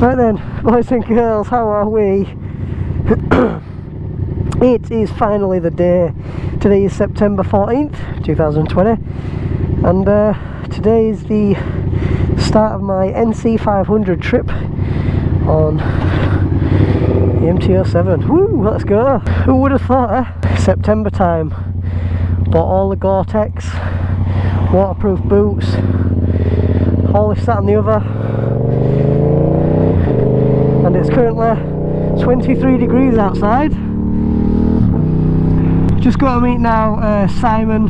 Right then, boys and girls, how are we? It is finally the day. Today is September 14th, 2020, and today is the start of my NC500 trip on the MT-07. Woo, let's go! Who would have thought, eh? September time. Bought all the Goretex, waterproof boots, all this, that and the other. And it's currently 23 degrees outside. Just got to meet now Simon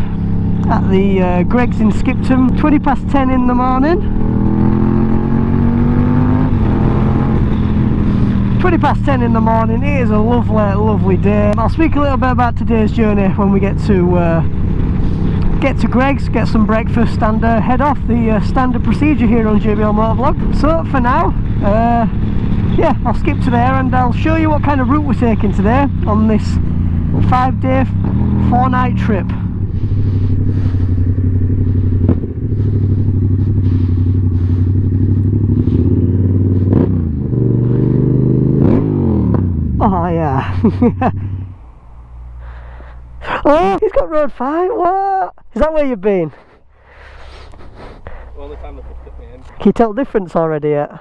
at the Greg's in Skipton, 20 past 10 in the morning. 20 past 10 in the morning. It is a lovely, lovely day. I'll speak a little bit about today's journey when we get to Greg's, get some breakfast and head off. The standard procedure here on GRMoto vlog. So for now, yeah, I'll skip to there and I'll show you what kind of route we're taking today on this 5-day, 4-night trip. Oh yeah. Oh, he's got road 5. What? Is that where you've been? Only time they picked me in. Can you tell the difference already yet?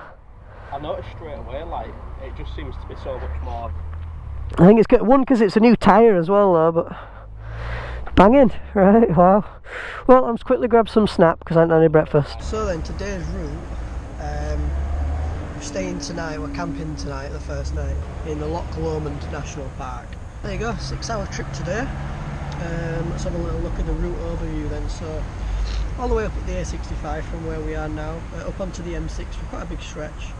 I noticed straight away, like, it just seems to be so much more. I think it's good, one, because it's a new tyre as well though, but banging, right, wow. Well, I'm just quickly grab some snap because I haven't had any breakfast. So then, today's route, we're staying tonight, we're camping tonight, the first night, in the Loch Lomond National Park. There you go, 6-hour trip today. Let's have a little look at the route overview then. So, all the way up at the A65 from where we are now, up onto the M6 for quite a big stretch.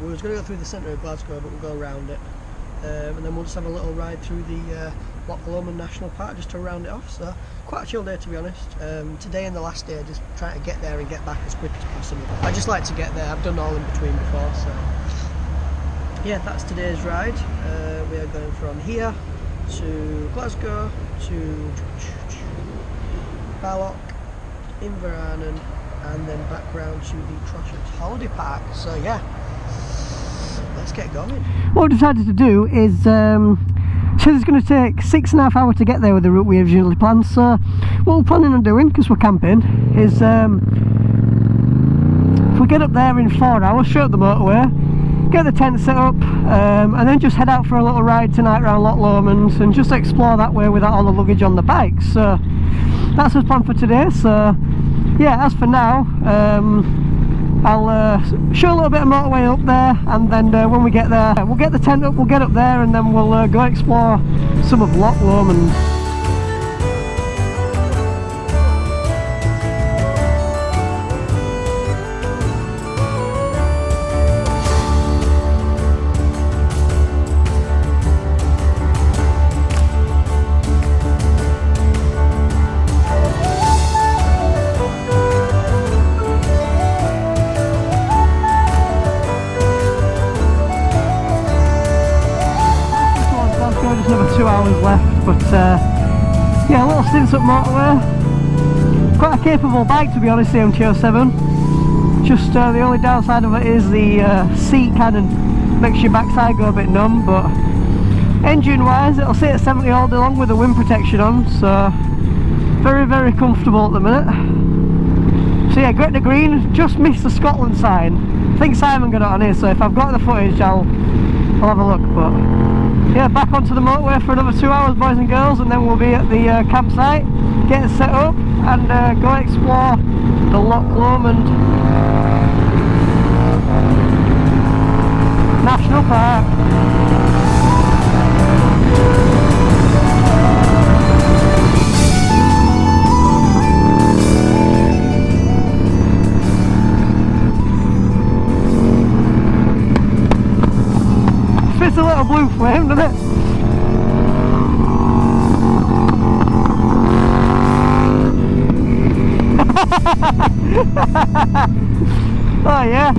We was going to go through the centre of Glasgow, but we'll go around it. And then we'll just have a little ride through the Loch Lomond National Park just to round it off. So quite a chill day, to be honest. Today and the last day, just trying to get there and get back as quick as possible. I just like to get there. I've done all in between before, so yeah, that's today's ride. We are going from here to Glasgow to Pinlock, Inverarnon, and then back round to the Trossachs Holiday Park. So yeah, let's get going. What we decided to do is, so it's going to take 6.5 hours to get there with the route we originally planned. So what we're planning on doing, because we're camping, is if we get up there in 4 hours, straight up the motorway, get the tent set up, and then just head out for a little ride tonight around Loch Lomond and just explore that way without all the luggage on the bike. So that's our plan for today. So yeah, as for now, I'll show a little bit of motorway up there, and then when we get there, we'll get the tent up, we'll get up there, and then we'll go explore some of Loch Lomond. Another 2 hours left, but yeah, a little stints up motorway. Quite a capable bike, to be honest, the MT-07. Just the only downside of it is the seat kind of makes your backside go a bit numb, but engine wise it'll sit at 70 all day long with the wind protection on, so very, very comfortable at the minute. So yeah, Gretna Green, just missed the Scotland sign. I think Simon got it on here, so if I've got the footage I'll have a look. But yeah, back onto the motorway for another 2 hours, boys and girls, and then we'll be at the campsite, get it set up, and go explore the Loch Lomond National Park. Spits a little blue flame, doesn't it? Oh yeah.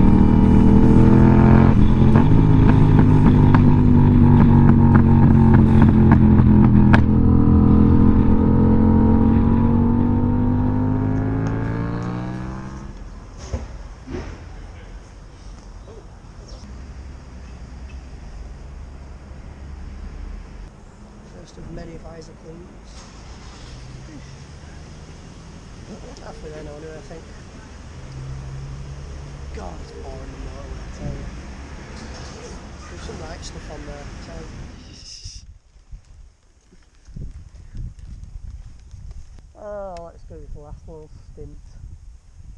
Halfway there now anyway, I think. God, it's boring the motorway, I tell you. There's some right stuff on there, I tell you. Oh, let's do this last little stint.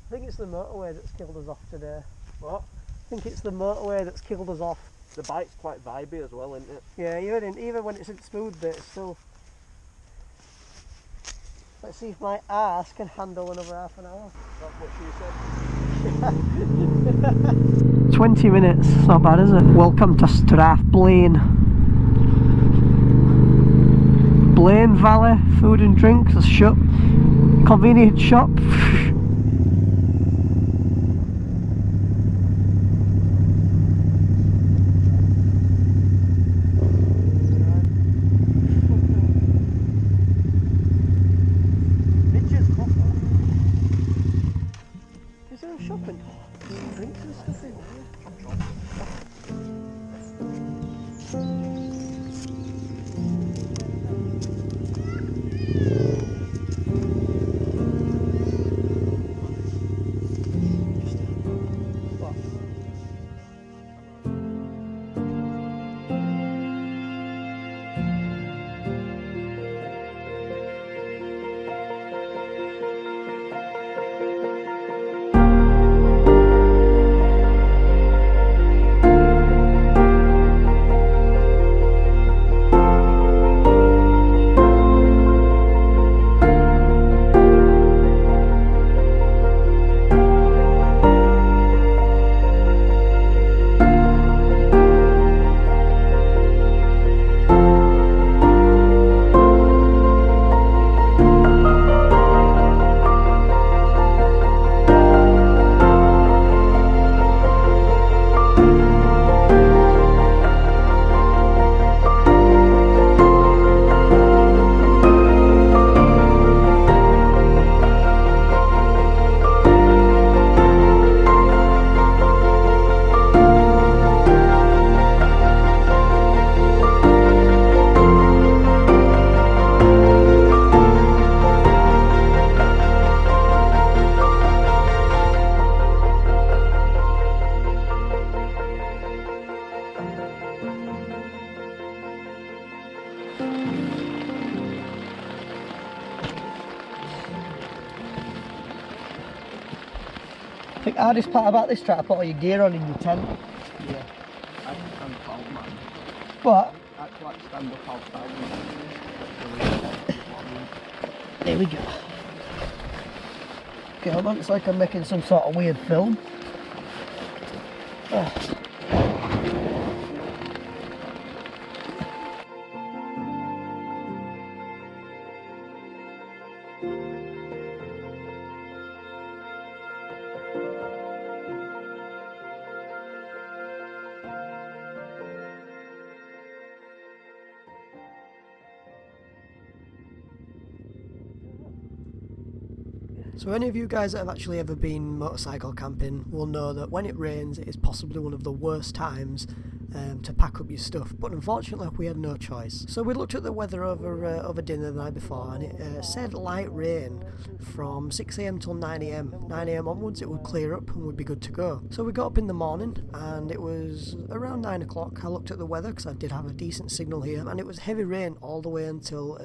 I think it's the motorway that's killed us off today. What? I think it's the motorway that's killed us off. The bike's quite vibey as well, isn't it? Yeah, even when it's in smooth bit, it's still... Let's see if my arse can handle another half an hour. That's what she said. 20 minutes, not bad, is it? Welcome to Strathblane. Blaine Valley, food and drinks, a shop, convenient shop. Is there a shopping? Some drinks and stuff in here. I think the hardest part about this track, put all your gear on in your tent. Yeah, I can stand cold, man. But I can like stand up outside. there we go. Okay, hold on, it's like I'm making some sort of weird film. Oh. So any of you guys that have actually ever been motorcycle camping will know that when it rains it is possibly one of the worst times to pack up your stuff, but unfortunately we had no choice. So we looked at the weather over dinner the night before, and it said light rain from 6 AM till 9 AM. 9 AM onwards it would clear up and we'd be good to go. So we got up in the morning and it was around 9 o'clock. I looked at the weather because I did have a decent signal here, and it was heavy rain all the way until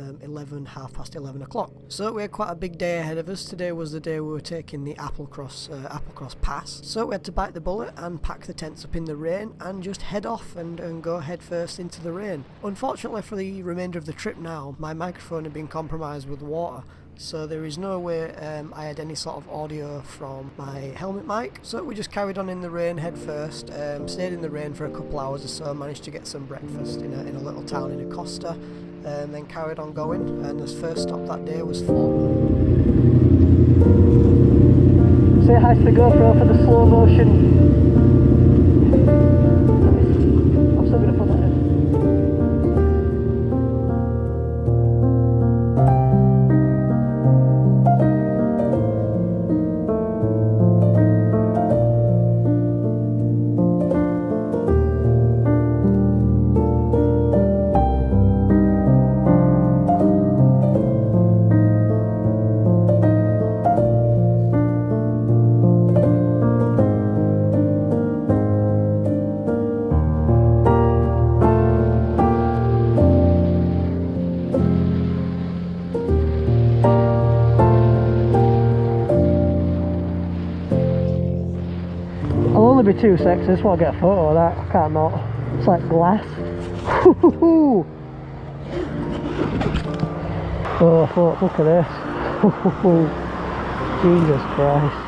half past 11 o'clock. So we had quite a big day ahead of us. Today was the day we were taking the Applecross Pass. So we had to bite the bullet and pack the tents up in the rain and just head off and go head first into the rain. Unfortunately for the remainder of the trip now, my microphone had been compromised with water, so there is no way I had any sort of audio from my helmet mic. So we just carried on in the rain head first, stayed in the rain for a couple hours or so, managed to get some breakfast in a little town in Acosta, and then carried on going, and the first stop that day was Fort. Say hi to the GoPro for the slow motion. I'm still going to put that in. be 2 seconds, I just want to get a photo of that. I can't not. It's like glass. Oh fuck, look at this. Jesus Christ.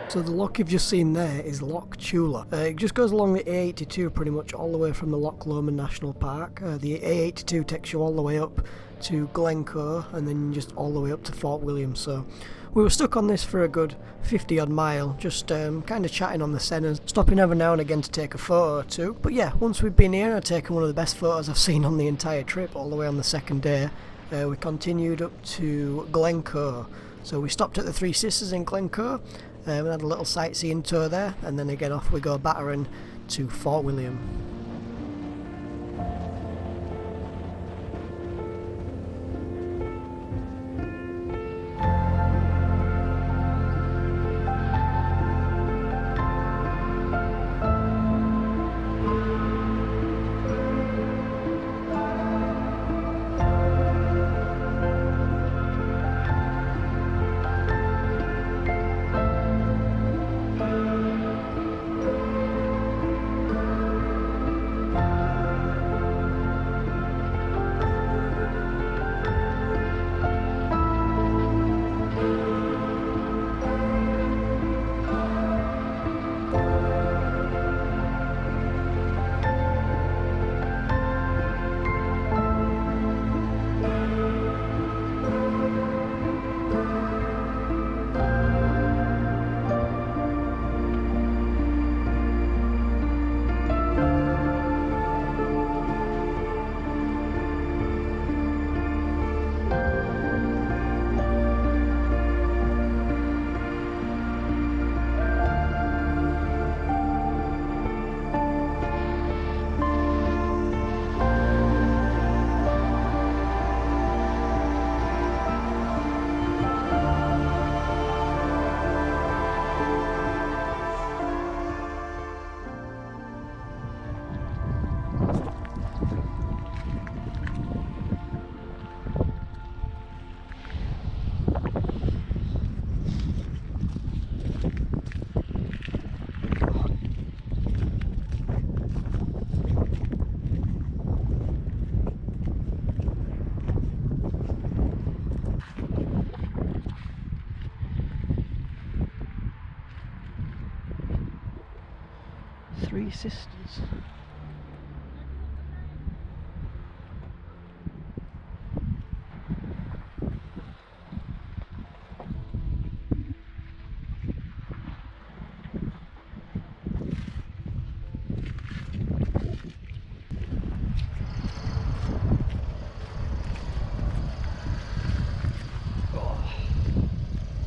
So the lock you've just seen there is Loch Chula. It just goes along the A82 pretty much all the way from the Loch Lomond National Park. The A82 takes you all the way up to Glencoe and then just all the way up to Fort William. So we were stuck on this for a good 50 odd mile, just kind of chatting on the SENA, stopping every now and again to take a photo or two. But yeah, once we've been here, I've taken one of the best photos I've seen on the entire trip, all the way on the second day. We continued up to Glencoe. So we stopped at the Three Sisters in Glencoe. We had a little sightseeing tour there, and then again off we go battering to Fort William. Three Sisters.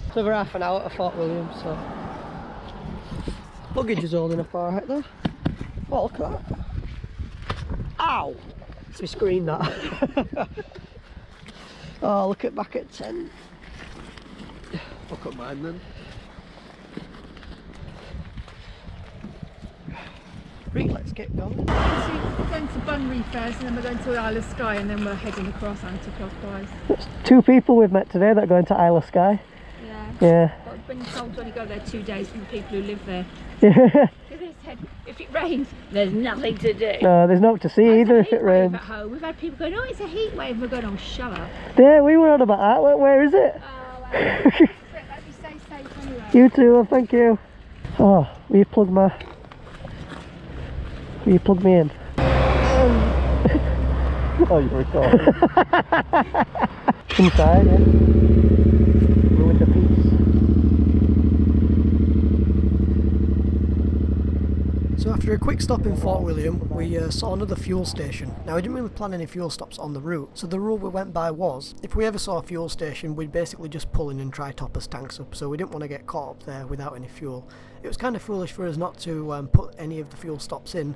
It's over half an hour to Fort William, so luggage is holding up alright though. Oh, look at that. Ow! It's my screen that. Oh, look at back at 10. Fuck up mine then. Right, let's get going. We're going to Bunbury first, and then we're going to Isle of Skye, and then we're heading across anti-clockwise. There's 2 people we've met today that are going to Isle of Skye. Yeah. But I've been told to only go there 2 days from the people who live there. Yeah. They said if it rains, there's nothing to do. No, there's nothing to see either if it rains. At home. We've had people going, oh, it's a heat wave. We're going, oh, shut up. Yeah, we were on about that. Where is it? Oh, let me stay safe anyway. You too, thank you. Oh, will you plug me in? Oh, you're recording. Inside, yeah. Ruined the piece. So after a quick stop in Fort William, we saw another fuel station. Now we didn't really plan any fuel stops on the route, so the rule we went by was, if we ever saw a fuel station, we'd basically just pull in and try top us tanks up, so we didn't want to get caught up there without any fuel. It was kind of foolish for us not to put any of the fuel stops in,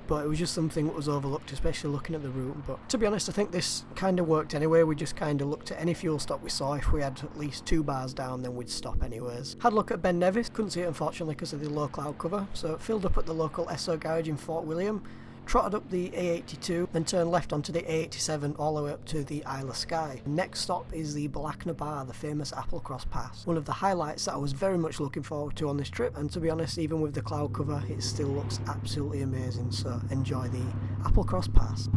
but it was just something that was overlooked, especially looking at the route. But to be honest, I think this kind of worked anyway. We just kind of looked at any fuel stop we saw. If we had at least 2 bars down, then we'd stop anyways. Had a look at Ben Nevis, couldn't see it unfortunately because of the low cloud cover, so filled up at the local SO garage in Fort William, trotted up the A82, then turned left onto the A87 all the way up to the Isle of Skye. Next stop is the Blackna Bar, the famous Applecross Pass. One of the highlights that I was very much looking forward to on this trip, and to be honest, even with the cloud cover, it still looks absolutely amazing, so enjoy the Applecross Pass.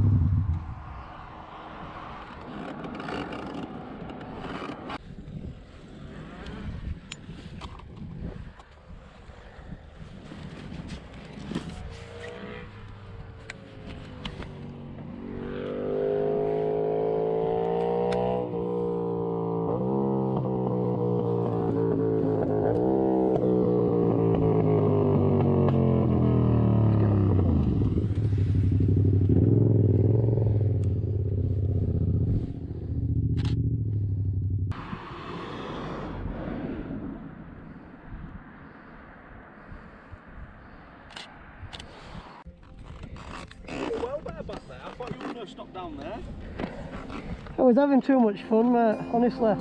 Stop down there. I was having too much fun, mate, honestly.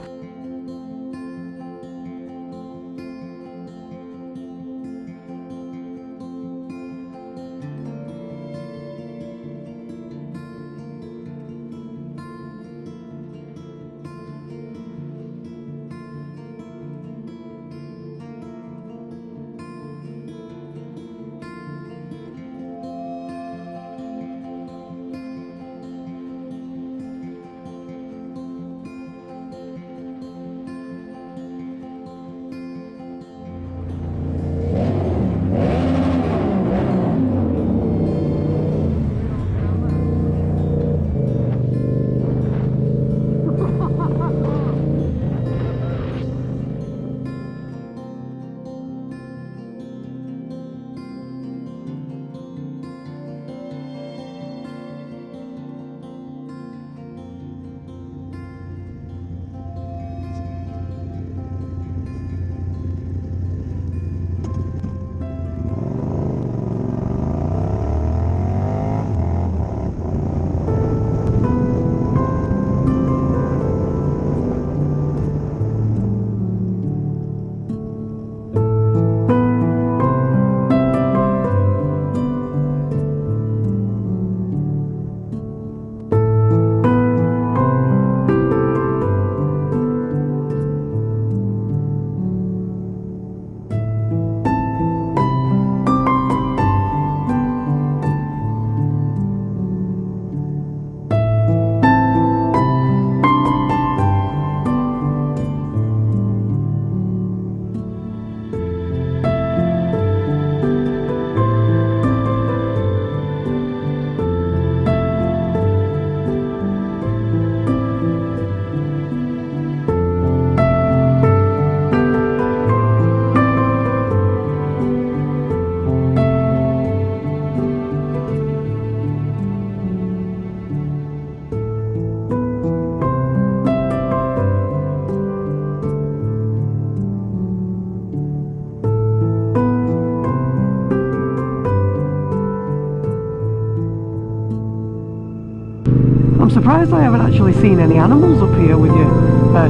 I'm surprised I haven't actually seen any animals up here with you.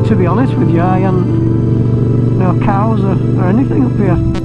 To be honest with you, I haven't, no cows or anything up here.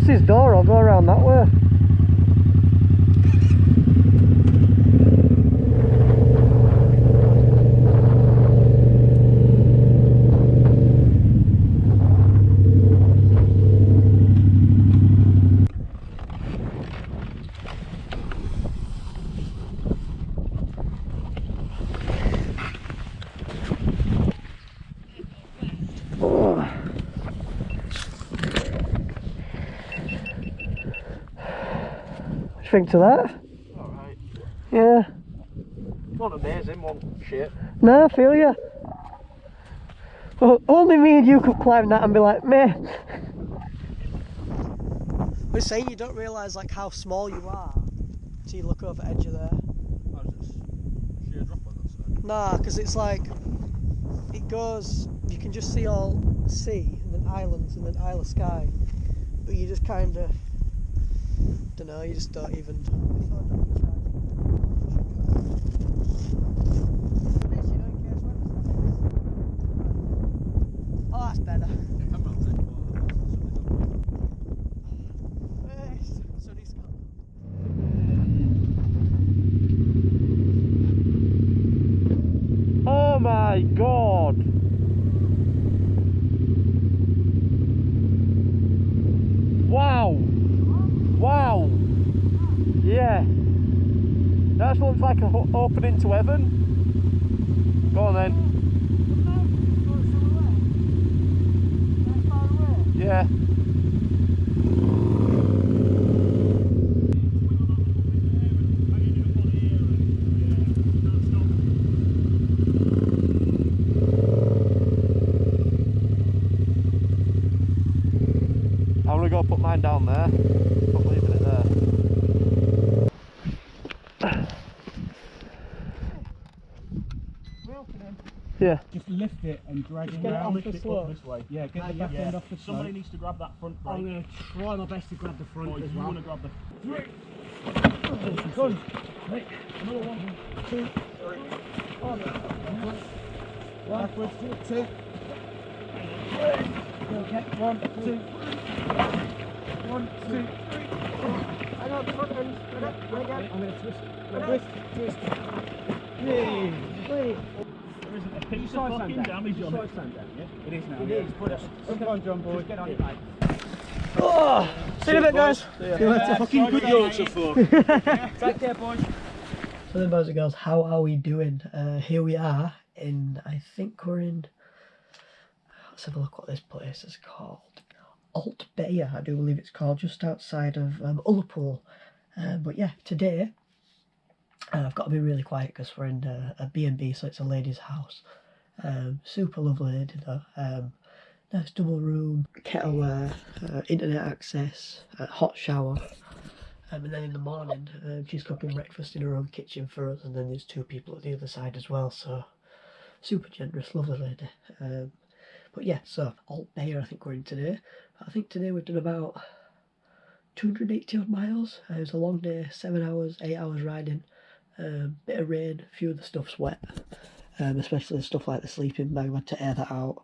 his door, I'll go around that way. Think to that? Alright. Yeah. One amazing, one shit. No, I feel you. Well, only me and you could climb that and be like, meh. We're saying you don't realise like how small you are until you look over the edge of there. Oh, is it sheer drop on that side? Nah, because it's like, it goes, you can just see all sea and then islands and then Isle of Skye. But you just kind of, don't know, you just don't even. Oh, that's better. Oh my god! Wow! Wow! Yeah! That looks like an opening to heaven. Go on then. Yeah. I'm gonna go put mine down there. Not leaving it there. Yeah. Just lift it and drag it get it around. off Lift the it slope. up this way. Yeah, get the back end off the slope. Somebody needs to grab that front brake. I'm going to try my best to grab the front Or as you well. want to grab the... Go on. Right. Another 1, 2, 3. Backwards. 2. Okay. 1, 2. 1, 2, 3. I got the front end. I'm going to twist. Twist. Yay. There isn't a piece of fucking damage on it. Yeah? It is now. It is. Put it. Come on, John boy. Just get on it, mate. Oh, see you in a bit, guys. See you later. Fucking good yolks of fun. Take care, boys. So then, boys and girls, how are we doing? Here we are in, I think we're in, let's have a look what this place is called. Alt Bayer, I do believe it's called, just outside of Ullapool. But yeah, today, I've got to be really quiet because we're in a B&B, so it's a lady's house. Super lovely lady though. Nice double room, kettleware, internet access, hot shower. And then in the morning, she's cooking breakfast in her own kitchen for us, and then there's 2 people at the other side as well, so super generous, lovely lady. But yeah, so Alt Bayer I think we're in today. I think today we've done about 280 odd miles. It was a long day, 7 hours, 8 hours riding, bit of rain, a few of the stuff's wet, especially stuff like the sleeping bag, we had to air that out.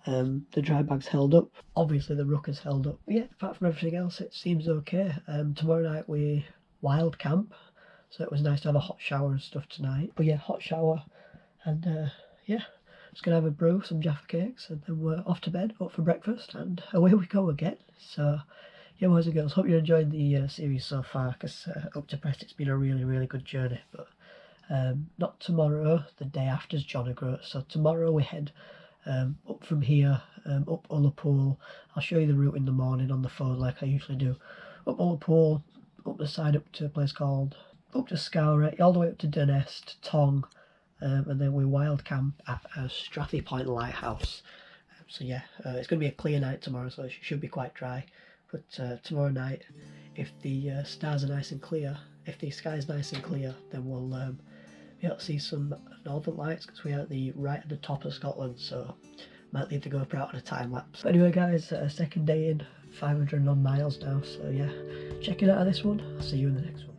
The dry bag's held up, obviously the RUKKA's held up, but yeah, apart from everything else it seems okay. Tomorrow night we wild camp, so it was nice to have a hot shower and stuff tonight. But yeah, hot shower, and yeah, just gonna have a brew, some Jaffa cakes, and then we're off to bed, up for breakfast, and away we go again. So yeah, boys and girls, hope you're enjoying the series so far, because up to Preston it's been a really good journey. But not tomorrow, the day after's John O'Groat, so tomorrow we head up from here, up Ullapool. I'll show you the route in the morning on the phone like I usually do. Up Ullapool, up the side up to a place called, up to Scowrey, all the way up to Durnest, Tong, and then we wild camp at Strathy Point Lighthouse. So yeah, it's going to be a clear night tomorrow, so it should be quite dry. But tomorrow night, if the stars are nice and clear, if the sky's nice and clear, then we'll be able to see some northern lights, because we are right at the top of Scotland, so might leave the GoPro out on a time lapse. But anyway guys, second day in, 500 odd miles now, so yeah, checking out this one. I'll see you in the next one.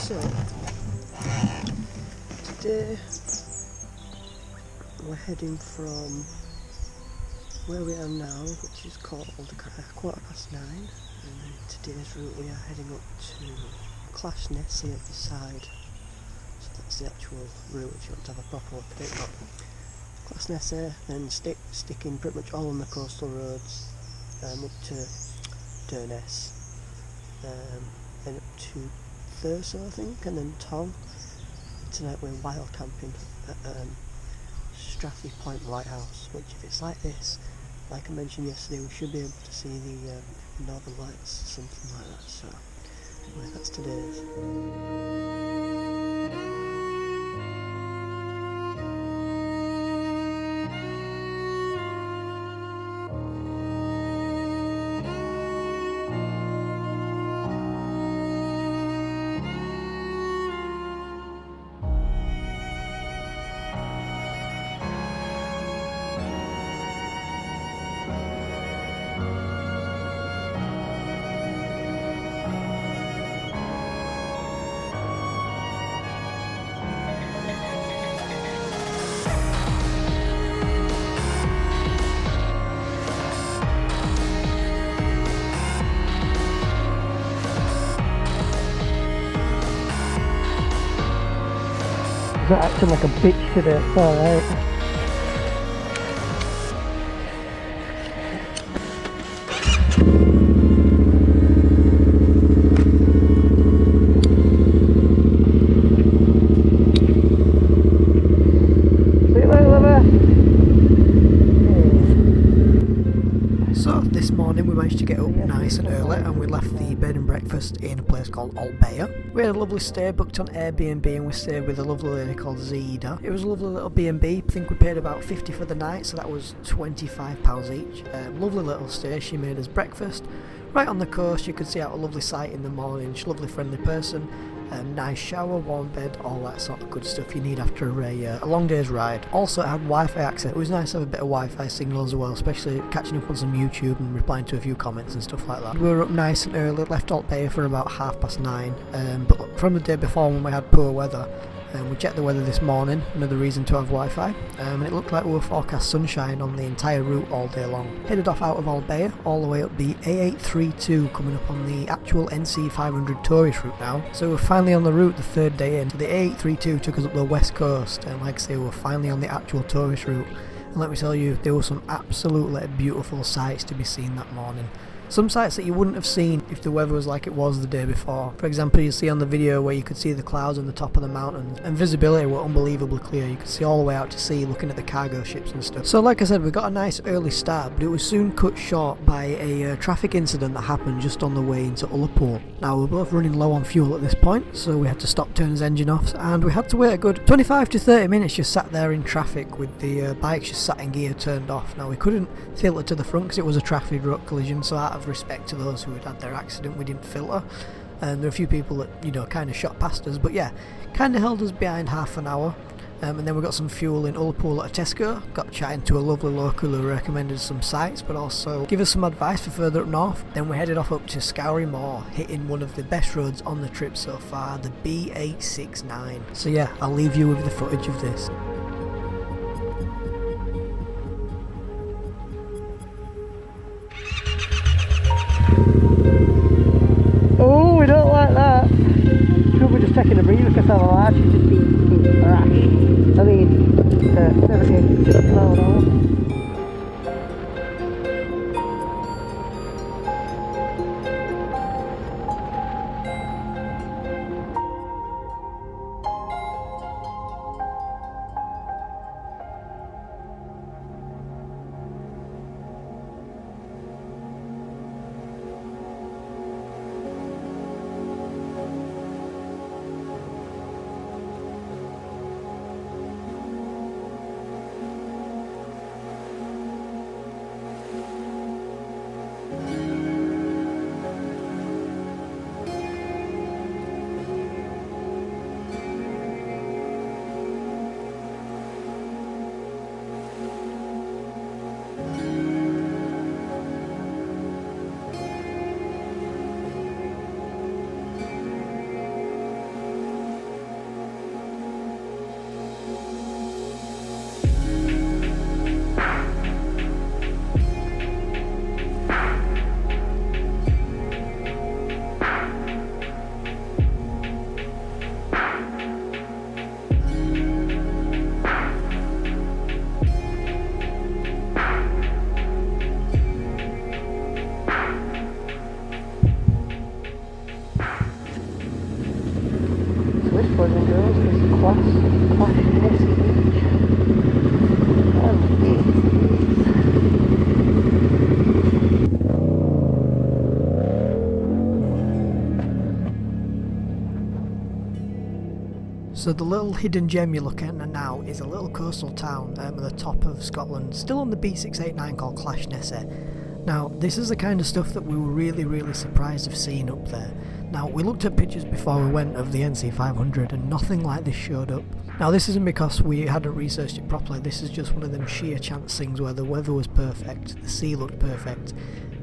So, today we're heading from where we are now, which is called 9:15, and today's route we are heading up to Clash-Nessy at the side. So that's the actual route if you want to have a proper look at it. But Clash-Nessy, then sticking pretty much all on the coastal roads, up to Durness, then up to Thurso I think, and then Tong. Tonight we're wild camping at Strathy Point Lighthouse, which if it's like this, like I mentioned yesterday, we should be able to see the Northern Lights, something like that. So anyway, that's today's. It's acting like a bitch today, it's alright. See you later, lover. So this morning we managed to get up nice and early, and we left the bed and breakfast in a place called Altbayer. We had a lovely stay, booked on Airbnb, and we stayed with a lovely lady called Zida. It was a lovely little B&B. I think we paid about $50 for the night, so that was £25 each. Lovely little stay. She made us breakfast right on the coast. You could see out a lovely sight in the morning. She's a lovely friendly person. Nice shower, warm bed, all that sort of good stuff you need after a long day's ride. Also, it had Wi-Fi access. It was nice to have a bit of Wi-Fi signal as well, especially catching up on some YouTube and replying to a few comments and stuff like that. We were up nice and early, left Altbayer for about 9:30, but from the day before when we had poor weather, we checked the weather this morning, another reason to have Wi-Fi, and it looked like we were forecast sunshine on the entire route all day long. Headed off out of Altbayer, all the way up the A832, coming up on the actual NC500 tourist route now. So we're finally on the route the third day in. So the A832 took us up the west coast, and like I say, we're finally on the actual tourist route. And let me tell you, there were some absolutely beautiful sights to be seen that morning. Some sights that you wouldn't have seen if the weather was like it was the day before. For example, you see on the video where you could see the clouds on the top of the mountains, and visibility were unbelievably clear. You could see all the way out to sea looking at the cargo ships and stuff. So like I said, we got a nice early start, but it was soon cut short by a traffic incident that happened just on the way into Ullapool. Now we were both running low on fuel at this point, so we had to stop, turn his engine off, and we had to wait a good 25 to 30 minutes just sat there in traffic with the bikes just sat in gear turned off. Now we couldn't filter to the front because it was a traffic road collision, so out of respect to those who had had their accident, we didn't filter. And there were a few people that, you know, kind of shot past us, but yeah, kind of held us behind half an hour. And then we got some fuel in Ullapool at a Tesco, got chatting to a lovely local who recommended some sites, but also give us some advice for further up north. Then we headed off up to Scourie Moor, hitting one of the best roads on the trip so far, the B869. So yeah, I'll leave you with the footage of this. Oh, we don't like that. Should we just taking a breather because our large is just being rash. I mean, 70, 60 miles an hour. So the little hidden gem you're looking at now is a little coastal town at the top of Scotland, still on the B689, called Clashnessy. Now this is the kind of stuff that we were really surprised of seeing up there. Now we looked at pictures before we went of the NC500 and nothing like this showed up. Now this isn't because we hadn't researched it properly, this is just one of them sheer chance things where the weather was perfect, the sea looked perfect,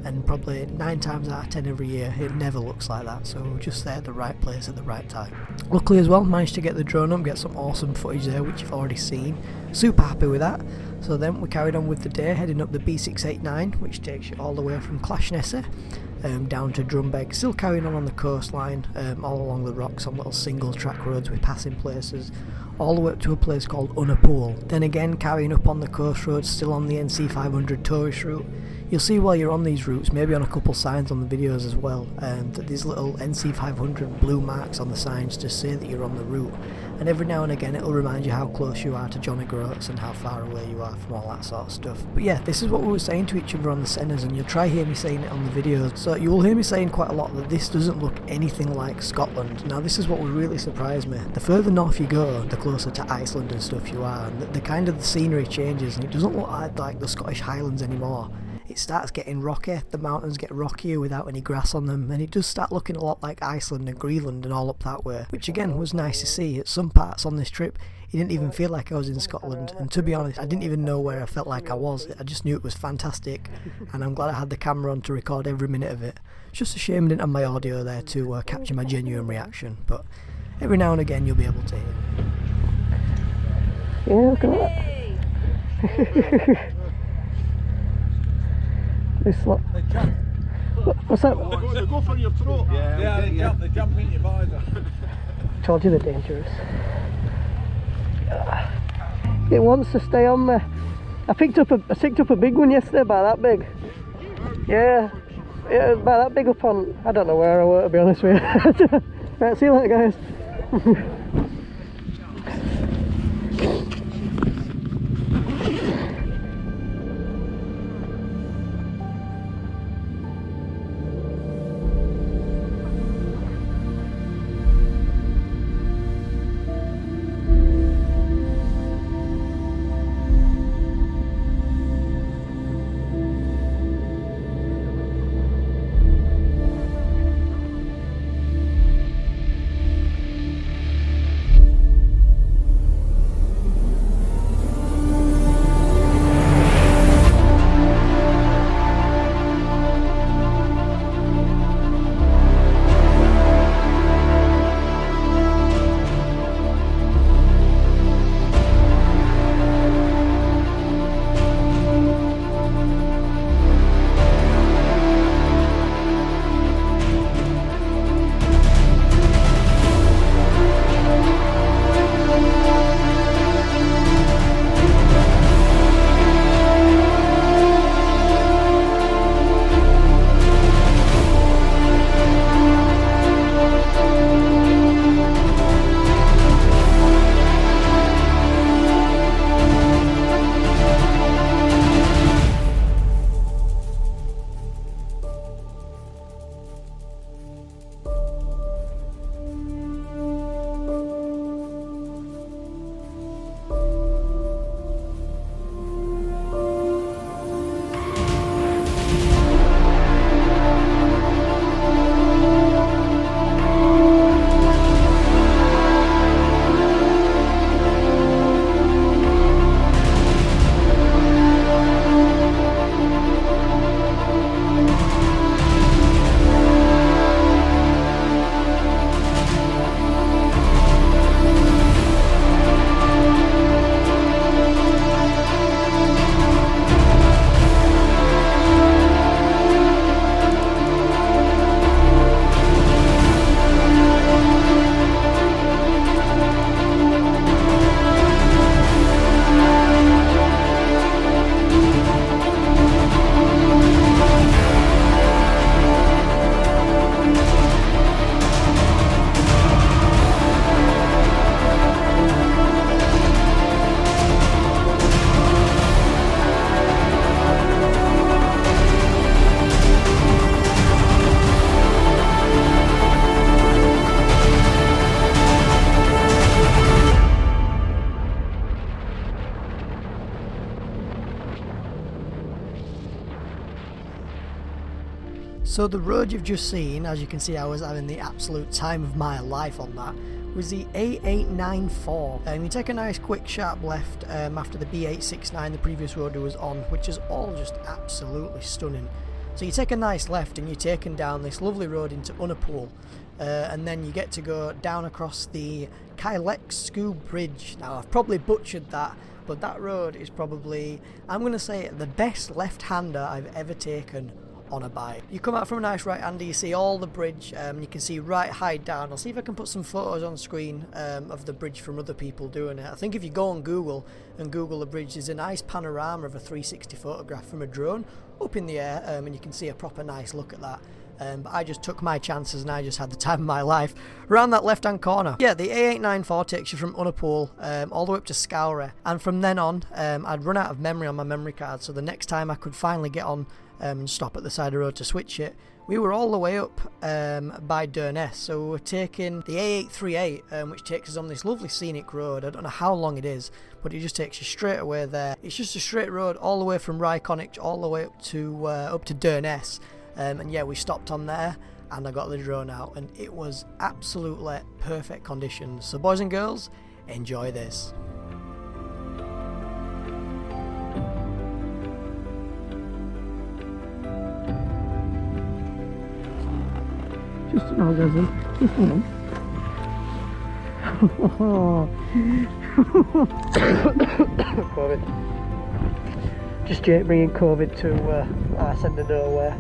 and probably 9 times out of 10 every year it never looks like that, so we're just there at the right place at the right time. Luckily as well, managed to get the drone up, get some awesome footage there which you've already seen, super happy with that. So then we carried on with the day, heading up the B689 which takes you all the way from Clashnessy down to Drumbeg, still carrying on the coastline, all along the rocks on little single track roads with passing places, all the way up to a place called Unapool. Then again carrying up on the coast roads, still on the NC500 tourist route. You'll see while you're on these routes, maybe on a couple signs on the videos as well, that these little NC500 blue marks on the signs to say that you're on the route, and every now and again it'll remind you how close you are to Johnny Groats and how far away you are from all that sort of stuff. But yeah, this is what we were saying to each other on the SENAs, and you'll try hear me saying it on the videos, so you will hear me saying quite a lot that this doesn't look anything like Scotland. Now this is what would really surprise me. The further north you go, the closer to Iceland and stuff you are, and the kind of the scenery changes, and it doesn't look like the Scottish Highlands anymore. It starts getting rocky, the mountains get rockier without any grass on them, and it does start looking a lot like Iceland and Greenland and all up that way, which again was nice to see. At some parts on this trip it didn't even feel like I was in Scotland, and to be honest I didn't even know where I felt like I was. I just knew it was fantastic, and I'm glad I had the camera on to record every minute of it. It's just a shame I didn't have my audio there to capture my genuine reaction, but every now and again you'll be able to hear it. Yeah, look at that. This lot. They jump. What's that? They go for your throat. Yeah, they jump in your visor. Told you they're dangerous. It wants to stay on there. I picked up a big one yesterday, about that big. Yeah, it was about that big up on, I don't know where I were, to be honest with you. Right, see you later guys. So the road you've just seen, as you can see I was having the absolute time of my life on that, was the A894. You take a nice quick sharp left after the B869 the previous road was on, which is all just absolutely stunning. So you take a nice left and you're taken down this lovely road into Unapool, and then you get to go down across the Kalix Bridge. Now I've probably butchered that, but that road is probably, I'm going to say, the best left-hander I've ever taken on a bike. You come out from a nice right hander, you see all the bridge, you can see right high down. I'll see if I can put some photos on screen of the bridge from other people doing it. I think if you go on Google and Google the bridge, there's a nice panorama of a 360 photograph from a drone up in the air, and you can see a proper nice look at that. But I just took my chances and I just had the time of my life around that left hand corner. Yeah, the A894 takes you from Unapool all the way up to Scowry, and from then on I'd run out of memory on my memory card, so the next time I could finally get on and stop at the side of the road to switch it, we were all the way up by Durness. So we were taking the A838, which takes us on this lovely scenic road. I don't know how long it is, but it just takes you straight away there. It's just a straight road all the way from Ryconich all the way up to Durness. And yeah, we stopped on there and I got the drone out and it was absolutely perfect conditions. So boys and girls, enjoy this. Just an orgasm. Just one. COVID. Just Jake bringing COVID to our sender nowhere.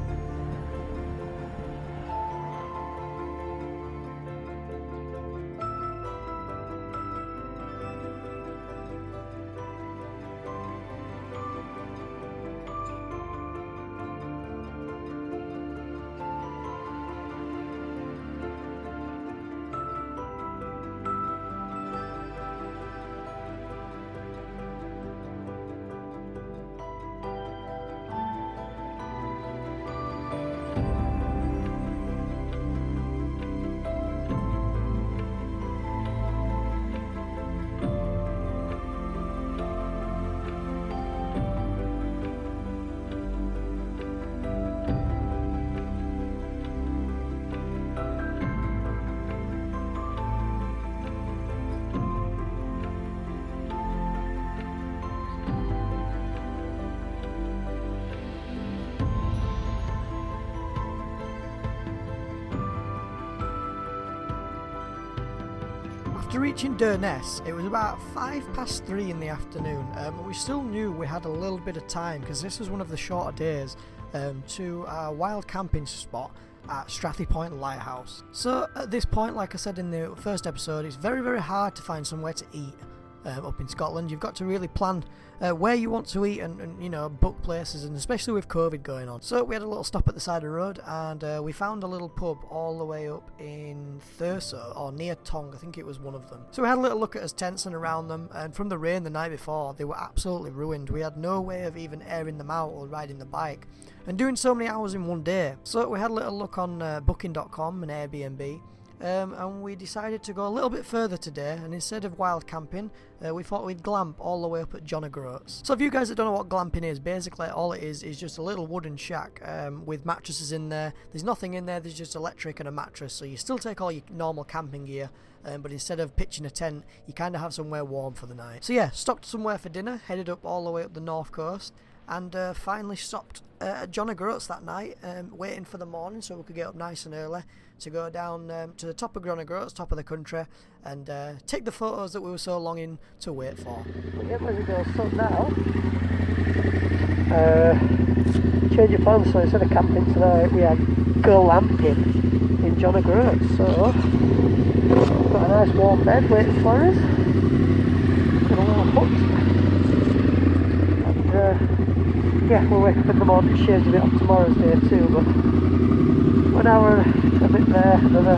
After reaching Durness, it was about 3:05 in the afternoon, but we still knew we had a little bit of time because this was one of the shorter days to our wild camping spot at Strathy Point Lighthouse. So at this point, like I said in the first episode, it's very, very hard to find somewhere to eat up in Scotland. You've got to really plan where you want to eat and you know, book places, and especially with COVID going on. So we had a little stop at the side of the road and we found a little pub all the way up in Thurso, or near Tong, I think it was one of them. So we had a little look at us tents and around them, and from the rain the night before they were absolutely ruined. We had no way of even airing them out or riding the bike and doing so many hours in one day. So we had a little look on booking.com and Airbnb. And we decided to go a little bit further today, and instead of wild camping, we thought we'd glamp all the way up at John O'Groats. So if you guys that don't know what glamping is, basically all it is just a little wooden shack with mattresses in there. There's nothing in there, there's just electric and a mattress, so you still take all your normal camping gear, but instead of pitching a tent, you kind of have somewhere warm for the night. So yeah, stopped somewhere for dinner, headed up all the way up the north coast, and finally stopped at John O'Groats that night, waiting for the morning so we could get up nice and early to go down to the top of John O'Groats, top of the country, and take the photos that we were so longing to wait for. Yep, as it goes, so now change of plans, so instead of camping tonight we are glamping in John O'Groats. So got a nice warm bed waiting for us, got a little hut, and yeah, we'll wake up in the morning. It shaves a bit on tomorrow's day too, but 1 hour a bit there, another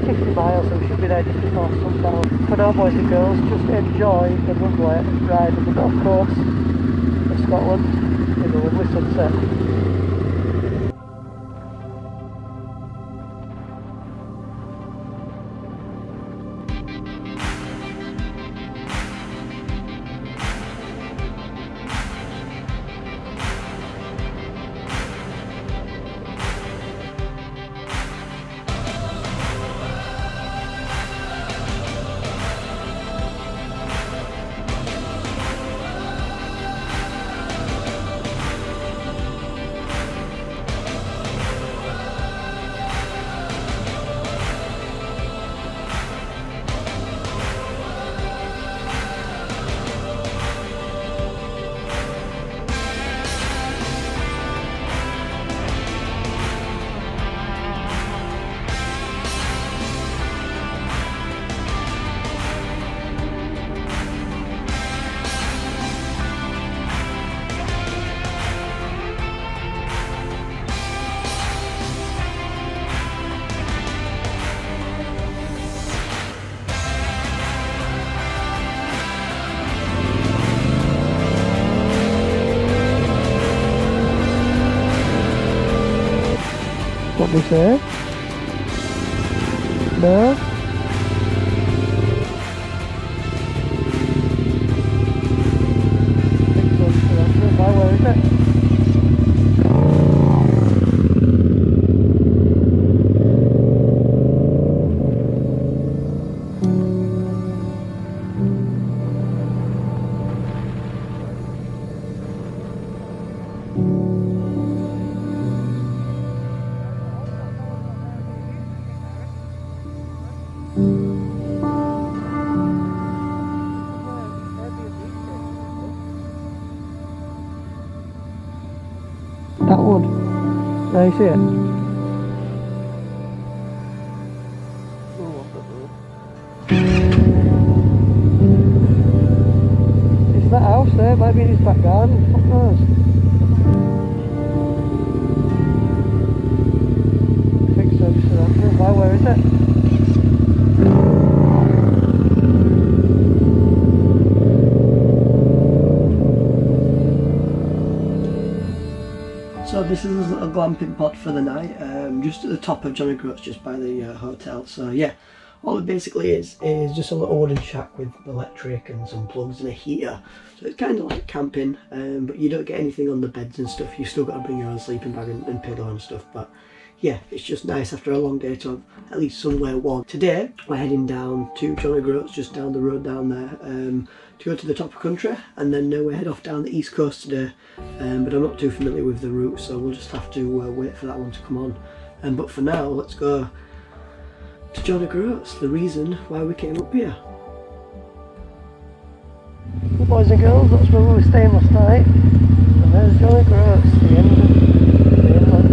50 miles, so we should be there just before sundown. For now, boys and girls, just enjoy the lovely ride on the north coast of Scotland in the lovely sunset. What do you say? No? Where is it? That wood. Now you see it? It's that house there, might be in his back garden, fuck knows. I think so, just around. Why, where is it? So this is a little glamping pod for the night, just at the top of John O'Groats, just by the hotel. So yeah, all it basically is just a little wooden shack with electric and some plugs and a heater. So it's kind of like camping, but you don't get anything on the beds and stuff. You've still got to bring your own sleeping bag and pillow and stuff. But yeah, it's just nice after a long day to have at least somewhere warm. Today we're heading down to John O'Groats, just down the road down there, to go to the top of country, and then we head off down the east coast today. But I'm not too familiar with the route, so we'll just have to wait for that one to come on. But for now, let's go to John O'Groats, the reason why we came up here. Well, boys and girls, that's where we were staying last night, and there's John O'Groats, the end of the inland.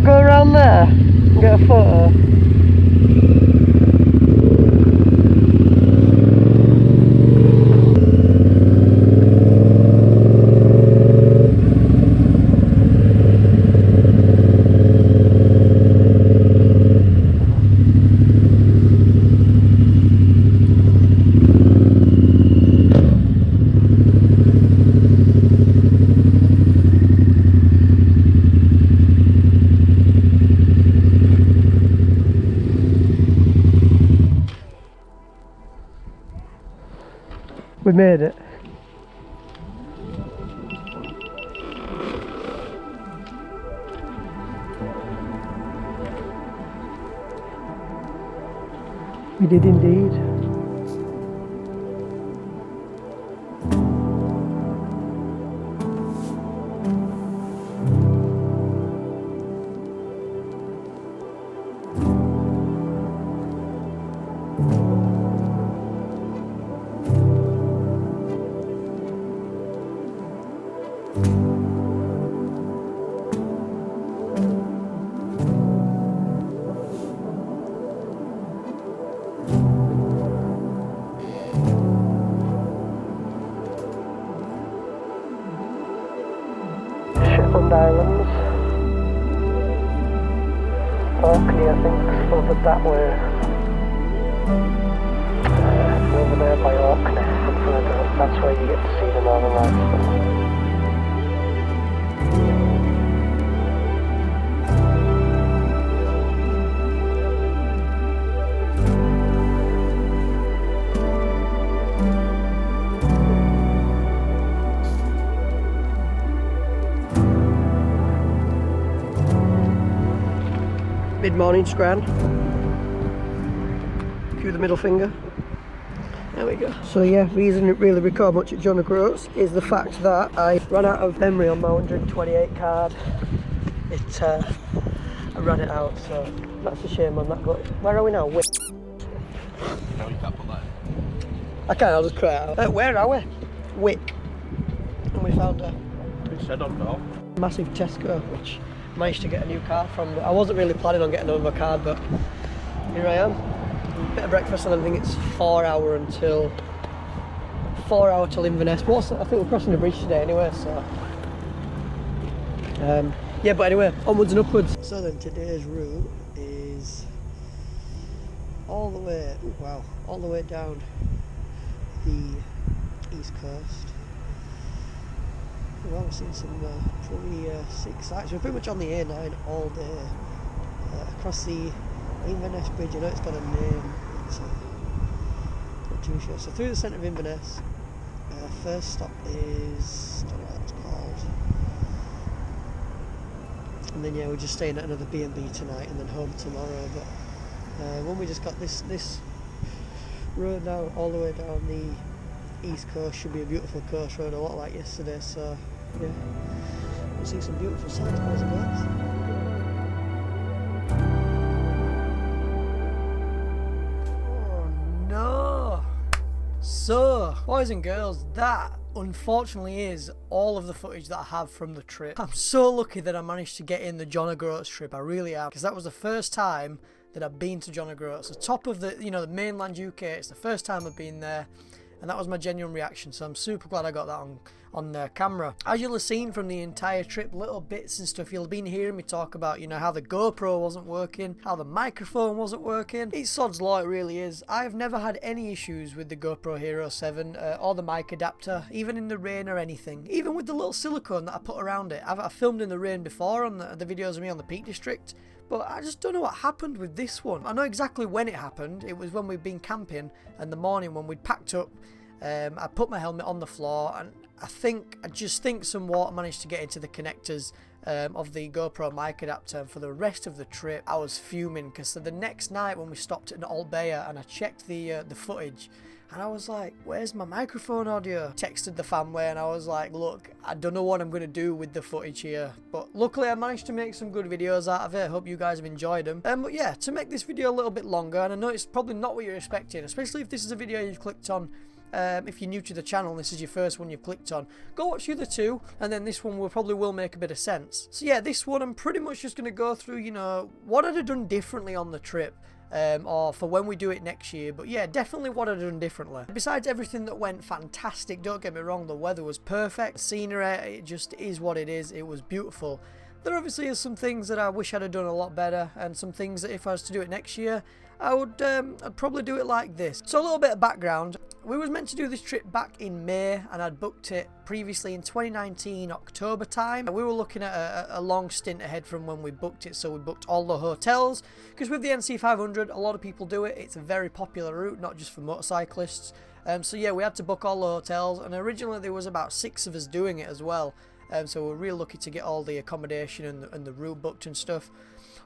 Go around there and get a photo. We made it. We did indeed. Islands. Orkney, I think, over that way. Over there by Orkney, that's where you get to see the Northern Lights. Mid-morning scran. Cue the middle finger. There we go. So yeah, reason I didn't really record much at John O'Groats is the fact that I ran out of memory on my 128 card. I ran it out, so that's a shame on that. But where are we now? Wick. No, you can't put that in. I can't, I'll just cry out. Where are we? Wick. found a Big shed on top. massive Tesco, which I managed to get a new card from. But I wasn't really planning on getting another card, but here I am. A bit of breakfast, and I think it's 4 hour till Inverness. But also, I think we're crossing the bridge today anyway, so yeah, but anyway, onwards and upwards. So then today's route is all the way, all the way down the east coast. Well, we've seen some pretty sick sights. We're pretty much on the A9 all day, across the Inverness Bridge. I know it's got a name, it's not too sure. So through the centre of Inverness, first stop is, I don't know what it's called. And then yeah, we're just staying at another B&B tonight and then home tomorrow. But when we just got this road now all the way down the east coast, should be a beautiful coast road, a lot like yesterday. So yeah, we'll see some beautiful sights, boys and girls. Oh no! So, boys and girls, that unfortunately is all of the footage that I have from the trip. I'm so lucky that I managed to get in the John O'Groats trip, I really am, because that was the first time that I've been to John O'Groats. The top of the, the mainland UK, it's the first time I've been there, and that was my genuine reaction, so I'm super glad I got that on camera. As you'll have seen from the entire trip, little bits and stuff, you'll have been hearing me talk about, how the GoPro wasn't working, how the microphone wasn't working. It's sod's law, it really is. I've never had any issues with the GoPro Hero 7 or the mic adapter, even in the rain or anything. Even with the little silicone that I put around it. I've filmed in the rain before on the videos of me on the Peak District, but I just don't know what happened with this one. I know exactly when it happened. It was when we'd been camping, and the morning when we'd packed up, I put my helmet on the floor, and I just think some water managed to get into the connectors of the GoPro mic adapter, and for the rest of the trip I was fuming, because the next night when we stopped at an Old Bayer and I checked the footage, and I was like, where's my microphone audio? Texted the family and I was like, look, I don't know what I'm going to do with the footage here. But luckily I managed to make some good videos out of it. I hope you guys have enjoyed them. But yeah, to make this video a little bit longer, and I know it's probably not what you're expecting, especially if this is a video you've clicked on. If you're new to the channel and this is your first one you've clicked on, go watch the other two, and then this one will make a bit of sense. So yeah, this one I'm pretty much just going to go through, what I'd have done differently on the trip. Or for when we do it next year, but yeah, definitely what I'd done differently. Besides everything that went fantastic, don't get me wrong, the weather was perfect, the scenery, it just is what it is, it was beautiful. There obviously is some things that I wish I'd have done a lot better, and some things that if I was to do it next year, I'd probably do it like this. So a little bit of background. We was meant to do this trip back in May, and I'd booked it previously in 2019 October time. We were looking at a long stint ahead from when we booked it, so we booked all the hotels, because with the NC500 a lot of people do it. It's a very popular route, not just for motorcyclists. So yeah, we had to book all the hotels, and originally there was about 6 of us doing it as well. So we're real lucky to get all the accommodation and the route booked and stuff.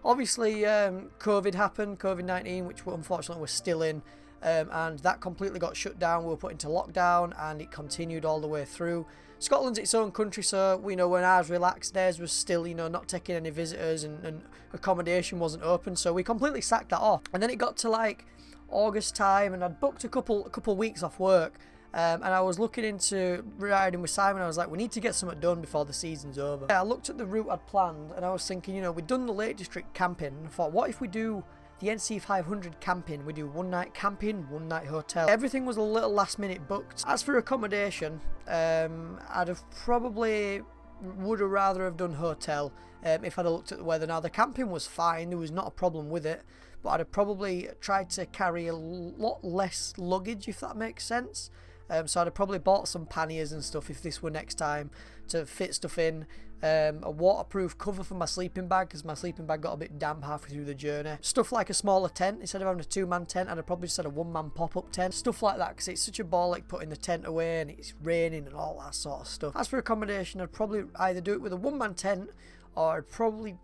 Obviously COVID happened, COVID-19, which unfortunately we're still in. And that completely got shut down. We were put into lockdown, and it continued all the way through. Scotland's its own country, so when ours relaxed, theirs was still not taking any visitors, and accommodation wasn't open, so we completely sacked that off. And then it got to like August time, and I'd booked a couple weeks off work, and I was looking into riding with Simon. I was like, we need to get something done before the season's over. I looked at the route I'd planned, and I was thinking, we'd done the Lake District camping, and I thought, what if we do the NC500 camping? We do 1 night camping, 1 night hotel. Everything was a little last minute booked. As for accommodation, I'd have probably would have rather have done hotel if I'd have looked at the weather. Now the camping was fine, there was not a problem with it, but I'd have probably tried to carry a lot less luggage, if that makes sense. So I'd have probably bought some panniers and stuff if this were next time, to fit stuff in. A waterproof cover for my sleeping bag, because my sleeping bag got a bit damp halfway through the journey. Stuff like a smaller tent. Instead of having a 2-man tent, I'd have probably just had a 1-man pop-up tent. Stuff like that, because it's such a ball like putting the tent away and it's raining and all that sort of stuff. As for accommodation, I'd probably either do it with a 1-man tent, or I'd probably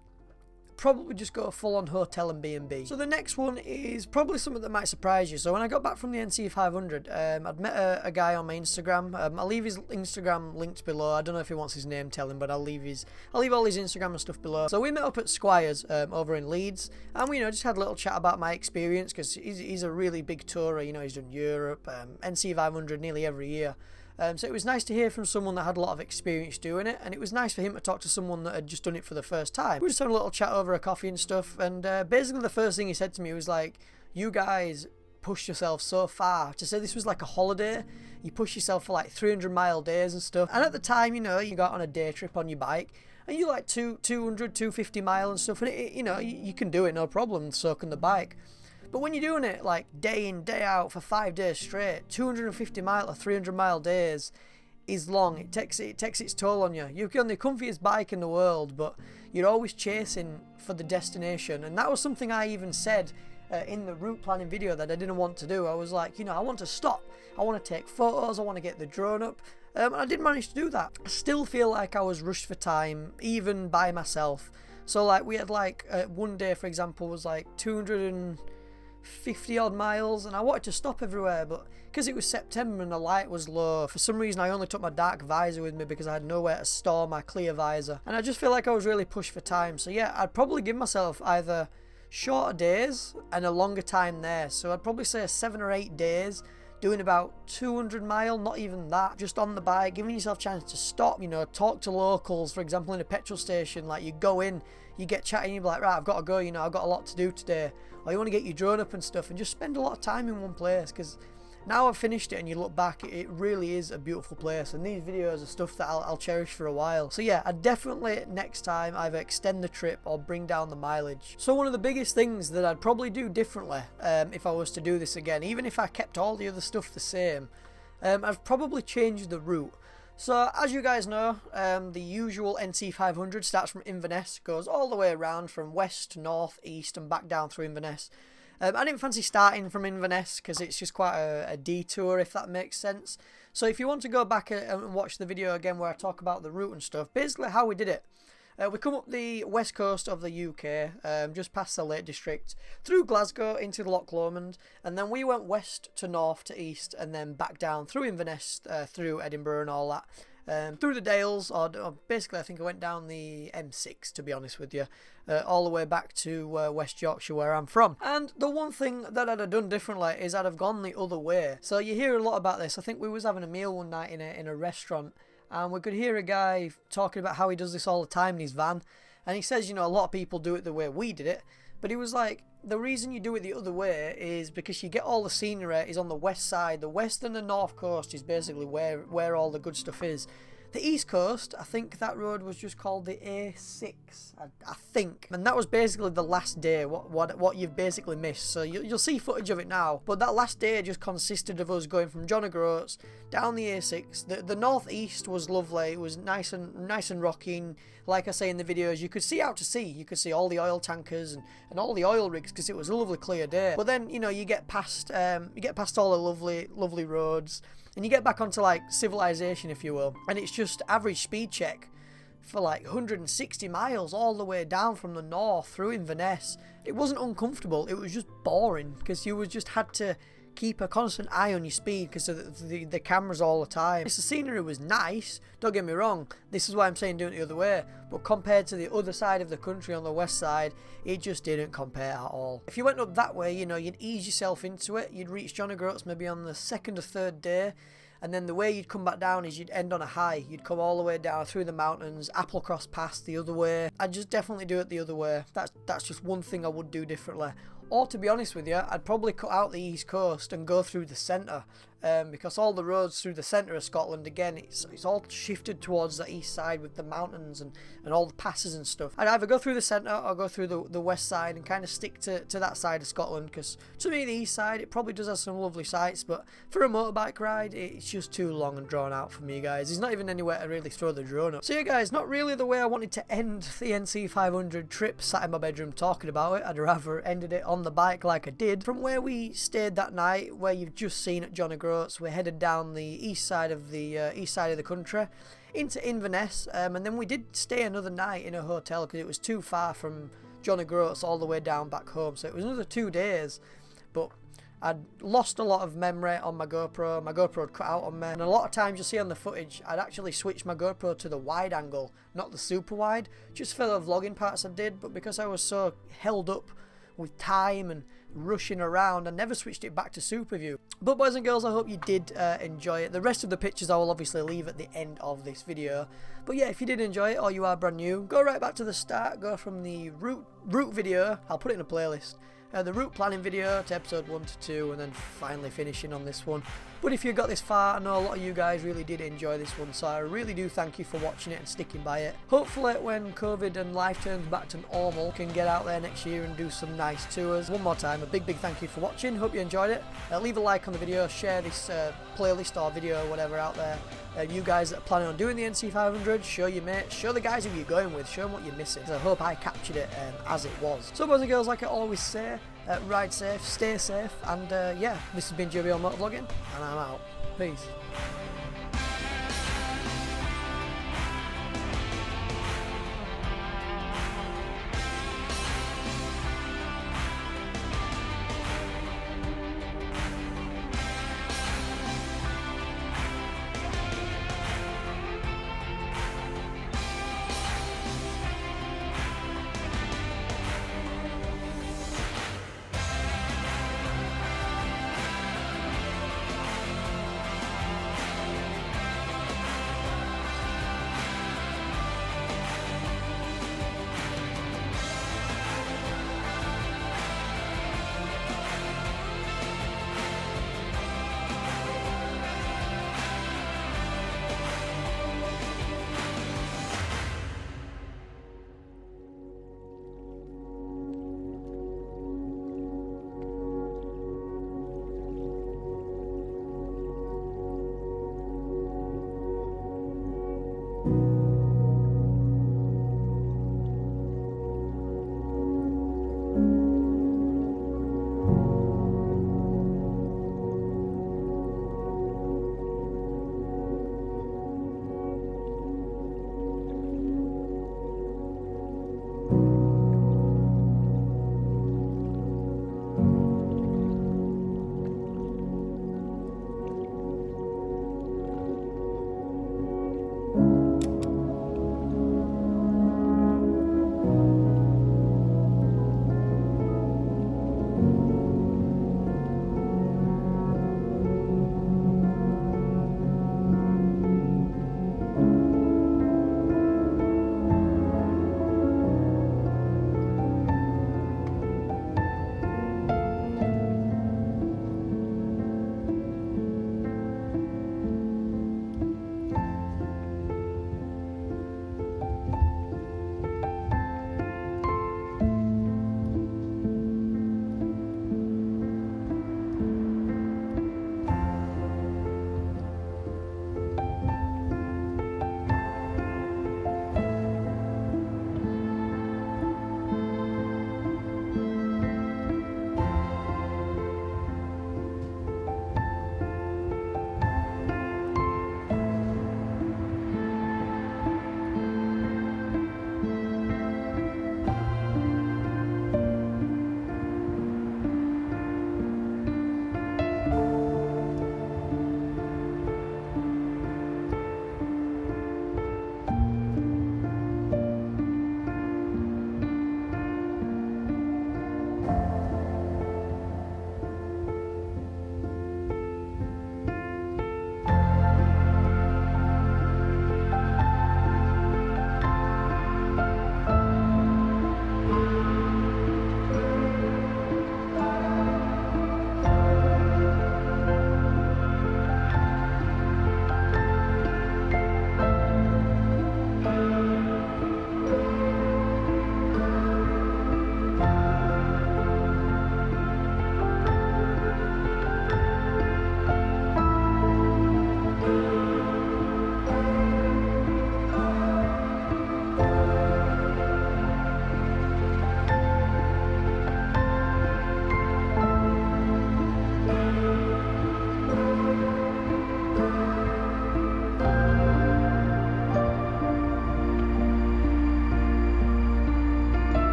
just go full on hotel and B&B. So the next one is probably something that might surprise you. So when I got back from the NC500, I'd met a guy on my Instagram. I'll leave his Instagram linked below. I don't know if he wants his name telling, but I'll leave all his Instagram and stuff below. So we met up at Squires over in Leeds, and we just had a little chat about my experience, because he's a really big tourer. He's done Europe, NC500 nearly every year. So it was nice to hear from someone that had a lot of experience doing it, and it was nice for him to talk to someone that had just done it for the first time. We just had a little chat over a coffee and stuff, and basically the first thing he said to me was like, you guys pushed yourself so far. To say this was like a holiday, you pushed yourself for like 300-mile days and stuff. And at the time, you know, you got on a day trip on your bike, and you like 200, 250 mile and stuff, and it, you know, you can do it no problem, soaking the bike. But when you're doing it like day in, day out for 5 days straight, 250 mile or 300-mile days is long. It takes its toll on you. You're on the comfiest bike in the world, but you're always chasing for the destination. And that was something I even said in the route planning video that I didn't want to do. I was like, you know, I want to stop. I want to take photos. I want to get the drone up. And I did manage to do that. I still feel like I was rushed for time, even by myself. So like we had like one day, for example, was like 250 odd miles, and I wanted to stop everywhere, but because it was September and the light was low, for some reason I only took my dark visor with me because I had nowhere to store my clear visor, and I just feel like I was really pushed for time. So yeah, I'd probably give myself either shorter days and a longer time there. So I'd probably say 7 or 8 days doing about 200 mile, not even that, just on the bike, giving yourself a chance to stop, you know, talk to locals. For example, in a petrol station, like you go in, you get chatting, you're like, right, I've got to go, you know, I've got a lot to do today, or you want to get your drone up and stuff, and just spend a lot of time in one place. Because now I've finished it and you look back, it really is a beautiful place, and these videos are stuff that I'll cherish for a while. So yeah, I'd definitely next time either extend the trip or bring down the mileage. So one of the biggest things that I'd probably do differently if I was to do this again, even if I kept all the other stuff the same, I've probably changed the route. So as you guys know, the usual NC500 starts from Inverness, goes all the way around from west to north, east, and back down through Inverness. I didn't fancy starting from Inverness because it's just quite a detour, if that makes sense. So if you want to go back and watch the video again where I talk about the route and stuff, basically how we did it. We come up the west coast of the UK, just past the Lake District, through Glasgow into Loch Lomond, and then we went west to north to east, and then back down through Inverness, through Edinburgh and all that. Through the Dales, or basically I think I went down the M6, to be honest with you, all the way back to West Yorkshire, where I'm from. And the one thing that I'd have done differently is I'd have gone the other way. So you hear a lot about this. I think we was having a meal one night in a restaurant, and we could hear a guy talking about how he does this all the time in his van, and he says, you know, a lot of people do it the way we did it, but he was like, the reason you do it the other way is because you get all the scenery is on the west side. The west and the north coast is basically where all the good stuff is. The east coast, I think that road was just called the A6, I think, and that was basically the last day, what you've basically missed. So you'll see footage of it now, but that last day just consisted of us going from John O'Groats down the A6. The northeast was lovely. It was nice and rocking. Like I say in the videos, you could see out to sea. You could see all the oil tankers and all the oil rigs because it was a lovely clear day. But then, you know, you get past all the lovely roads, and you get back onto like civilization, if you will, and it's just average speed check for like 160 miles all the way down from the north through Inverness. It wasn't uncomfortable, it was just boring because you just had to keep a constant eye on your speed because of the cameras all the time. The scenery was nice, don't get me wrong, this is why I'm saying doing it the other way, but compared to the other side of the country on the west side, it just didn't compare at all. If you went up that way, you know, you'd ease yourself into it, you'd reach John O'Groats maybe on the 2nd or 3rd day, and then the way you'd come back down is you'd end on a high. You'd come all the way down through the mountains, Applecross Pass the other way. I'd just definitely do it the other way. That's just one thing I would do differently. Or to be honest with you, I'd probably cut out the east coast and go through the centre. Because all the roads through the centre of Scotland, again, it's all shifted towards the east side with the mountains and all the passes and stuff. I'd either go through the centre or go through the west side and kind of stick to that side of Scotland, because to me the east side, it probably does have some lovely sights, but for a motorbike ride, it's just too long and drawn out for me, guys. There's not even anywhere to really throw the drone up. So yeah, guys, not really the way I wanted to end the NC500 trip, sat in my bedroom talking about it. I'd rather ended it on the bike like I did. From where we stayed that night, where you've just seen at John O'Groats, we're headed down the east side of the country into Inverness, and then we did stay another night in a hotel because it was too far from John O'Groats all the way down back home, so it was another 2 days. But I'd lost a lot of memory on my GoPro. My GoPro had cut out on me, and a lot of times you'll see on the footage I'd actually switched my GoPro to the wide angle, not the super wide, just for the vlogging parts I did. But because I was so held up with time and rushing around. I never switched it back to super view. But boys and girls, I hope you did enjoy it. The rest of the pictures I will obviously leave at the end of this video. But yeah, if you did enjoy it or you are brand new, go right back to the start. Go from the route video. I'll put it in a playlist. The route planning video to episode 1 to 2, and then finally finishing on this one. But if you got this far, I know a lot of you guys really did enjoy this one, so I really do thank you for watching it and sticking by it. Hopefully when COVID and life turns back to normal, we can get out there next year and do some nice tours. One more time, a big thank you for watching. Hope you enjoyed it. Leave a like on the video, share this playlist or video or whatever out there. You guys that are planning on doing the NC500, show your mates, show the guys who you're going with, show them what you're missing. So I hope I captured it as it was. So boys and girls, like I always say, ride safe, stay safe, and yeah, this has been GRMoto vlogging, and I'm out. Peace.